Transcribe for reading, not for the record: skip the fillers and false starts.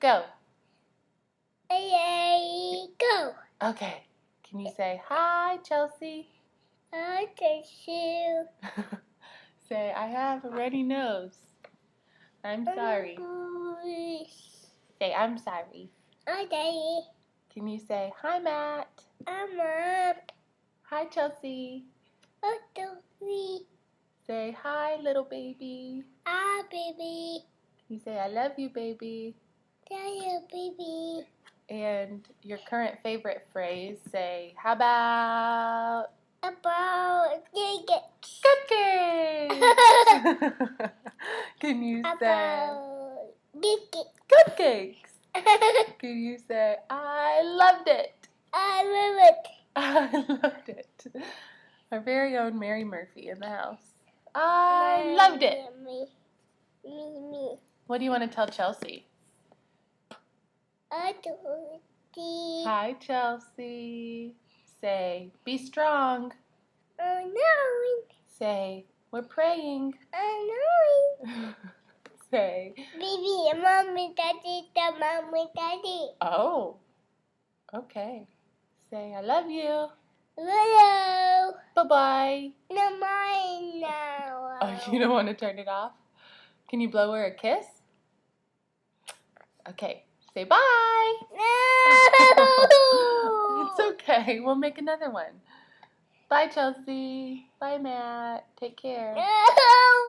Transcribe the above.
Go. Go. Okay. Can you say, hi, Chelsea? I tissue. Say, I have a runny nose. I'm sorry. Say, I'm sorry. Okay. Can you say, hi, Matt? I'm up. Hi, Chelsea. Oh, Sophie. Say, hi, little baby. Ah, baby. Can you say, I love you, baby? Tell you, baby. And your current favorite phrase, say, how about About tickets. cupcakes? Can you say About tickets. cupcakes? Can you say, I loved it? I love it. I loved it. Our very own Mary Murphy in the house. I loved it. Me. What do you want to tell Chelsea? I do see. Hi, Chelsea. Say, be strong. Oh, no. Say, we're praying. Oh, no. Say, Baby, mommy, daddy, the mommy, daddy. oh, okay. Say, I love you. Hello. Bye-bye. No, mine now. Oh, you don't want to turn it off? Can you blow her a kiss? Okay. Say bye. No. It's okay. We'll make another one. Bye, Chelsea. Bye, Matt. Take care. No.